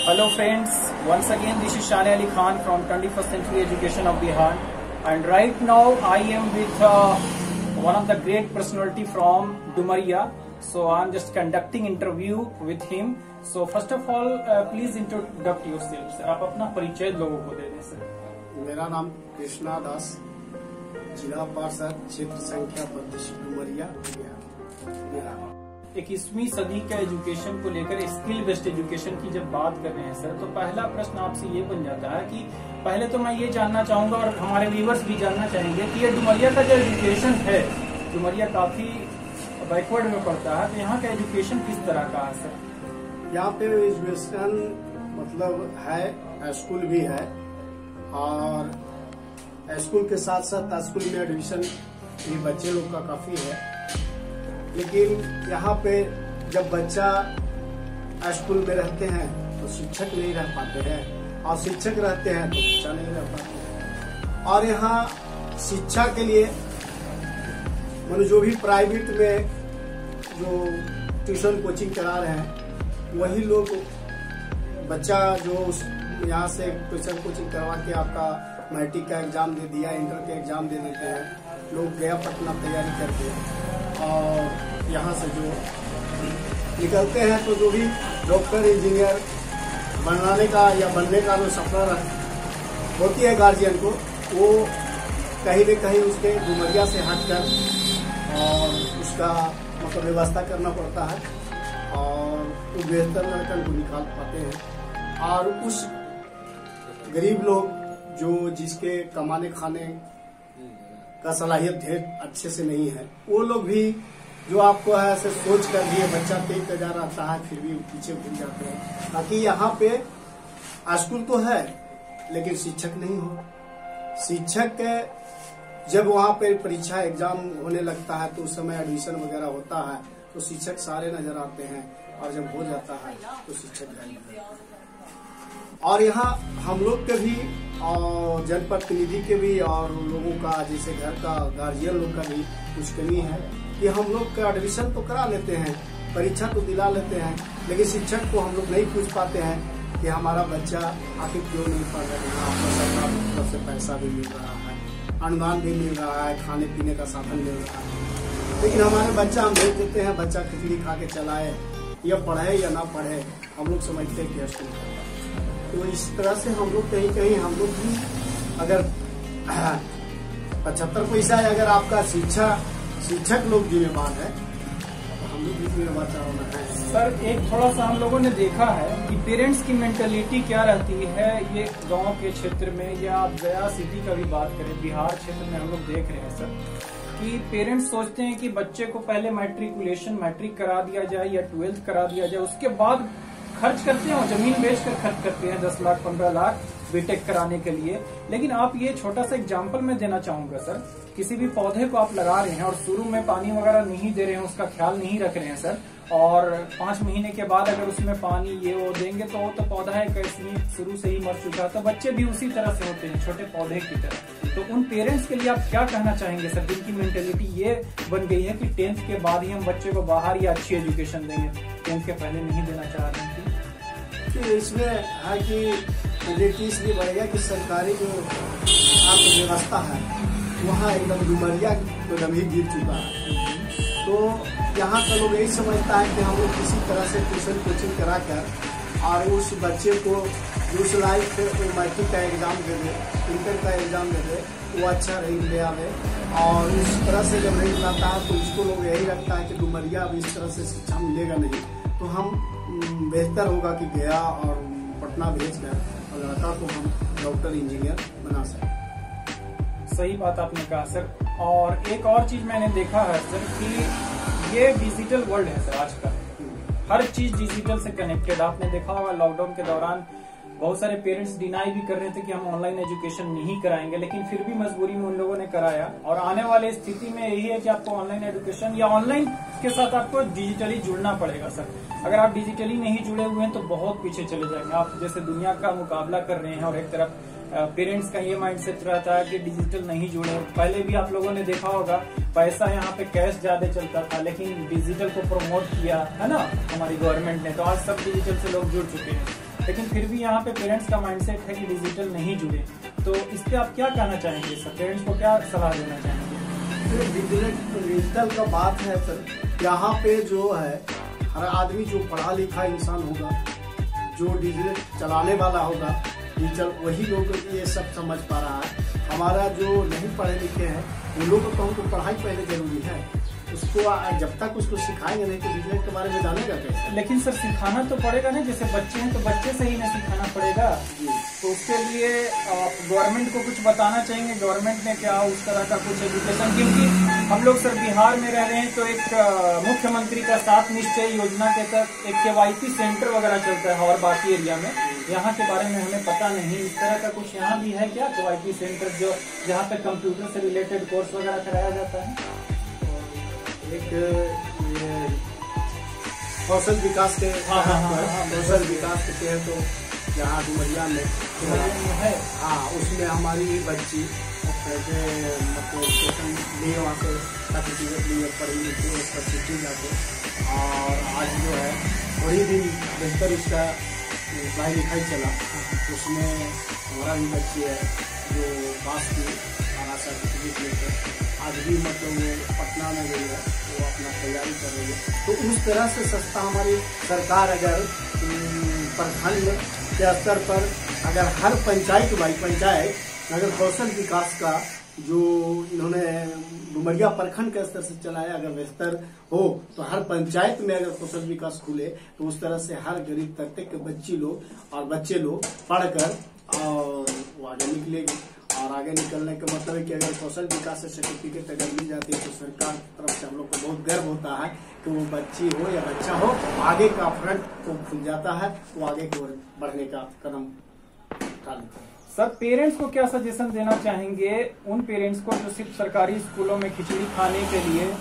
Hello friends, once again this is Shane Ali Khan from 21st Century Education of Bihar, and right now I am with one of the great personality from Dumaria. So I am just conducting interview with him. So first of all, please introduce yourself. Sir, आप अपना परिचय लोगों को दे दें sir. मेरा नाम कृष्णा दास, जिला पार्षद क्षेत्र संख्या 25 डुमरिया बिहार। 21वीं सदी का एजुकेशन को लेकर स्किल बेस्ड एजुकेशन की जब बात कर रहे हैं सर, तो पहला प्रश्न आपसे ये बन जाता है कि पहले तो मैं ये जानना चाहूंगा और हमारे व्यूअर्स भी जानना चाहेंगे कि ये डुमरिया का जो एजुकेशन है, डुमरिया काफी बैकवर्ड में पड़ता है, तो यहाँ का एजुकेशन किस तरह का है सर? यहाँ पे एजुकेशन मतलब है, स्कूल भी है और स्कूल के साथ साथ स्कूल में एडमिशन भी बच्चे लोग का काफी है। लेकिन यहाँ पे जब बच्चा स्कूल में रहते हैं तो शिक्षक नहीं रह पाते हैं, और शिक्षक रहते हैं तो बच्चा नहीं रह पाते हैं। और यहाँ शिक्षा के लिए जो भी प्राइवेट में जो ट्यूशन कोचिंग करा रहे हैं, वही लोग बच्चा जो यहाँ से ट्यूशन कोचिंग करवा के आपका मैट्रिक का एग्जाम दे दिया, इंटर का एग्जाम दे देते हैं लोग, गया पटना तैयारी करके, और यहाँ से जो निकलते हैं तो जो भी डॉक्टर इंजीनियर बनाने का या बनने का जो सपना होती है गार्जियन को, वो कहीं न कहीं उसके डुमरिया से हटकर और उसका मतलब व्यवस्था करना पड़ता है, और वो बेहतर लड़कन को निकाल पाते हैं। और उस गरीब लोग जो जिसके कमाने खाने का सलाहियत ढेर अच्छे से नहीं है, वो लोग भी जो आपको है ऐसे सोच कर दिए बच्चा तेज जा रहता है फिर भी पीछे भूल जाते हैं, ताकि यहाँ पे स्कूल तो है लेकिन शिक्षक नहीं हो। शिक्षक जब वहाँ पे परीक्षा एग्जाम होने लगता है तो उस समय एडमिशन वगैरह होता है तो शिक्षक सारे नजर आते हैं, और जब हो जाता है तो शिक्षक नहीं। और यहाँ हम लोग के भी और जनप्रतिनिधि के भी और लोगों का जैसे घर का गार्जियन लोग का भी कुछ कमी है कि हम लोग का एडमिशन तो करा लेते हैं, परीक्षा तो दिला लेते हैं, लेकिन शिक्षक को हम लोग नहीं पूछ पाते हैं कि हमारा बच्चा आखिर क्यों नहीं पढ़ रहा है। आपको सरकार की तरफ से पैसा भी मिल रहा है, अनुदान भी मिल रहा है, खाने पीने का साधन मिल रहा है, लेकिन हमारे बच्चा हम भेज देते हैं, बच्चा खिचड़ी खा के चलाए, या पढ़े या ना पढ़े, हम लोग समझते हैं कि स्कूल का। तो इस तरह से हम लोग कहीं कहीं हम लोग भी अगर 75 पैसा अगर आपका शिक्षक लोग जिम्मेवार है तो हम लोग भी जिम्मेवार होना है। सर एक थोड़ा सा हम लोगों ने देखा है कि पेरेंट्स की मेंटेलिटी क्या रहती है ये गांव के क्षेत्र में, या आप गया सिटी का भी बात करें, बिहार क्षेत्र में हम लोग देख रहे हैं सर कि पेरेंट्स सोचते हैं कि बच्चे को पहले मैट्रिक करा दिया जाए या 12th करा दिया जाए, उसके बाद खर्च करते हैं और जमीन बेचकर खर्च करते हैं 10 लाख 15 लाख बीटेक कराने के लिए। लेकिन आप ये छोटा सा एग्जांपल मैं देना चाहूंगा सर, किसी भी पौधे को आप लगा रहे हैं और शुरू में पानी वगैरह नहीं दे रहे हैं, उसका ख्याल नहीं रख रहे हैं सर, और 5 महीने के बाद अगर उसमें पानी ये वो देंगे तो पौधा है कैसे शुरू से ही मर चुका है। तो बच्चे भी उसी तरह से होते हैं, छोटे पौधे की तरह। तो उन पेरेंट्स के लिए आप क्या कहना चाहेंगे सर, जिनकी मेंटेलिटी ये बन गई है कि 10th के बाद ही हम बच्चे को बाहर या अच्छी एजुकेशन देंगे, 10th के पहले नहीं देना चाह रहे हैं? इसमें है कि मेरिट इसलिए बढ़ेगा कि सरकारी जो अर्थव्यवस्था है वहाँ एकदम डुमरिया एकदम ही गिर चुका है। तो यहाँ का लोग यही समझता है कि हम लोग किसी तरह से ट्यूशन कोचिंग करा कर और उस बच्चे को उस लाइफ फिर मैट्रिक का एग्जाम दे दे, इंटर का एग्जाम दे दे, वो अच्छा रैंक ले आवे, और उस तरह से जब रैंक लाता है तो उसको लोग यही रखता है कि डुमरिया अब इस तरह से शिक्षा मिलेगा नहीं, तो हम बेहतर होगा कि गया और पटना भेजकर और लड़का को हम डॉक्टर इंजीनियर बना सकें। सही बात आपने कहा सर। और एक और चीज मैंने देखा है सर कि ये डिजिटल वर्ल्ड है सर, आज का हर चीज डिजिटल से कनेक्टेड। आपने देखा होगा लॉकडाउन के दौरान बहुत सारे पेरेंट्स डिनाई भी कर रहे थे कि हम ऑनलाइन एजुकेशन नहीं कराएंगे, लेकिन फिर भी मजबूरी में उन लोगों ने कराया। और आने वाले स्थिति में यही है कि आपको ऑनलाइन एजुकेशन या ऑनलाइन के साथ आपको डिजिटली जुड़ना पड़ेगा सर। अगर आप डिजिटली नहीं जुड़े हुए हैं तो बहुत पीछे चले जाएंगे। आप जैसे दुनिया का मुकाबला कर रहे हैं और एक तरफ पेरेंट्स का ये माइंडसेट रहता है कि डिजिटल नहीं जुड़े। पहले भी आप लोगों ने देखा होगा पैसा यहाँ पे कैश ज्यादा चलता था, लेकिन डिजिटल को प्रमोट किया है ना हमारी गवर्नमेंट ने, तो आज सब डिजिटल से लोग जुड़ चुके हैं। लेकिन फिर भी यहाँ पे पेरेंट्स का माइंडसेट है कि डिजिटल नहीं जुड़े, तो इस पे आप क्या कहना चाहेंगे सर? पेरेंट्स को क्या सलाह देना चाहेंगे? डिजिटल का बात है सर, यहाँ पे जो है हर आदमी जो पढ़ा लिखा इंसान होगा, जो डिजिटल चलाने वाला होगा, डिजिटल वही लोग ये सब समझ पा रहा है। हमारा जो नहीं पढ़े लिखे हैं उन लोगों को तो पढ़ाई पहले जरूरी है, उसको जब तक उसको सिखाएंगे नहीं तो डिजिटल के बारे में जानेगा कैसे? लेकिन सर सिखाना तो पड़ेगा ना, जैसे बच्चे हैं तो बच्चे से ही ना सिखाना पड़ेगा। तो उसके लिए आप गवर्नमेंट को कुछ बताना चाहेंगे, गवर्नमेंट ने क्या उस तरह का कुछ एजुकेशन, क्योंकि हम लोग सर बिहार में रह रहे हैं तो एक मुख्यमंत्री का 7 निश्चय योजना के तहत एक KYC सेंटर वगैरह चलता है और बाकी एरिया में, यहाँ के बारे में हमें पता नहीं। इस तरह का कुछ यहाँ भी है क्या KYC सेंटर, जो जहाँ पे कंप्यूटर से रिलेटेड कोर्स वगैरह कराया जाता है? एक ये कौशल विकास के कौशल विकास के तहत तो यहाँ डुमरिया में है। हाँ, उसमें हमारी भी बच्ची मतलब एजुकेशन लिए, वहाँ से सर्टिफिकेट लिए, पढ़ी लिखी उसका सीखी जाके, और आज जो है थोड़ी दिन बेहतर उसका पढ़ाई लिखाई चला। उसमें हमारा भी बच्ची है जो पास की सारा सर्टिफिकेट लेकर आज भी मतलब वो पटना में गई है, वो अपना तैयारी कर रही है। तो उस तरह से संस्था हमारी सरकार अगर प्रखंड के स्तर पर अगर हर पंचायत अगर कौशल विकास का जो इन्होंने डुमरिया प्रखंड के स्तर से चलाया, अगर बेहतर हो तो हर पंचायत में अगर कौशल विकास खुले तो उस तरह से हर गरीब तबके के बच्चे लोग पढ़कर और वो आगे निकलेगी। और आगे निकलने का मतलब है कि अगर कौशल विकास से सर्टिफिकेट अगर मिल जाती है तो सरकार की तरफ से हम लोग को बहुत गर्व होता है कि वो बच्ची हो या बच्चा हो, आगे का फ्रंट तो खुल जाता है, वो आगे की ओर बढ़ने का कदम उठा लेते हैं। सर पेरेंट्स को क्या सजेशन देना चाहेंगे, उन पेरेंट्स को जो सिर्फ सरकारी स्कूलों में खिचड़ी खाने के लिए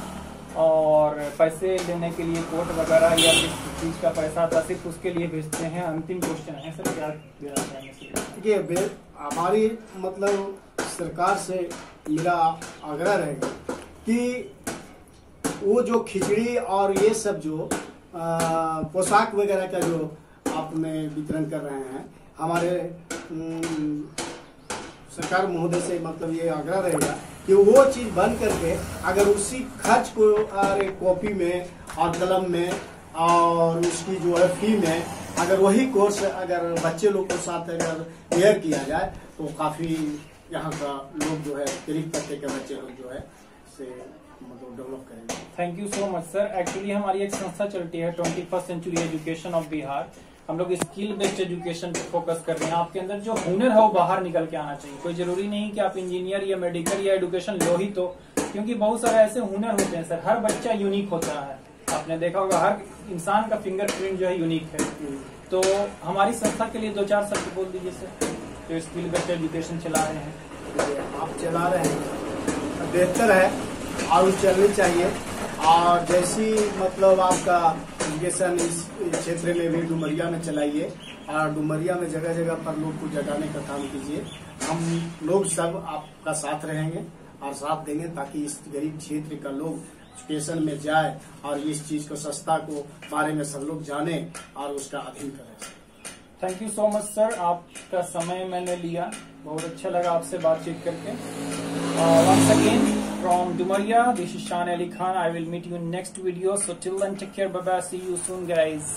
और पैसे लेने के लिए कोट वगैरह या जिस चीज का पैसा आता सिर्फ उसके लिए भेजते हैं? अंतिम क्वेश्चन है सर, क्या देना चाहेंगे? देखिए, हमारी मतलब सरकार से मेरा आग्रह रहेगा कि वो जो खिचड़ी और ये सब जो पोशाक वगैरह का जो आपने वितरण कर रहे हैं, हमारे सरकार महोदय से मतलब ये आग्रह रहेगा कि वो चीज बंद करके अगर उसी खर्च को कॉपी में और कलम में और उसकी जो है फी में अगर वही कोर्स अगर बच्चे लोग के साथ अगर क्लियर किया जाए तो काफी यहाँ का लोग जो है गरीब तबके के बच्चे लोग जो है से मतलब डेवलप करेंगे। Thank you so much sir. Actually हमारी एक संस्था चलती है 21st century education of Bihar. हम लोग स्किल बेस्ड एजुकेशन पे फोकस कर रहे हैं। आपके अंदर जो हुनर है वो बाहर निकल के आना चाहिए। कोई जरूरी नहीं कि आप इंजीनियर या मेडिकल या एजुकेशन लो ही तो, क्योंकि बहुत सारे ऐसे हुनर होते हैं सर। हर बच्चा यूनिक होता है, आपने देखा होगा हर इंसान का फिंगरप्रिंट जो है यूनिक है। तो हमारी संस्था के लिए 2-4 शब्द बोल दीजिए सर, जो स्किल बेस्ड एजुकेशन चला रहे हैं। आप चला रहे हैं बेहतर है और चलनी चाहिए। और जैसी मतलब आपका एजुकेशन इस क्षेत्र में भी डुमरिया में चलाइए और डुमरिया में जगह जगह पर लोग को जगाने का काम कीजिए। हम लोग सब आपका साथ रहेंगे और साथ देंगे ताकि इस गरीब क्षेत्र का लोग एजुकेशन में जाए और इस चीज को संस्था को बारे में सब लोग जाने और उसका अध्ययन करें। Thank you so much sir, आपका समय मैंने लिया, बहुत अच्छा लगा आपसे बातचीत करके। Once again from Dumaria, this is Shan Ali Khan. I will meet you in next video. So till then, take care. Bye bye. See you soon, guys.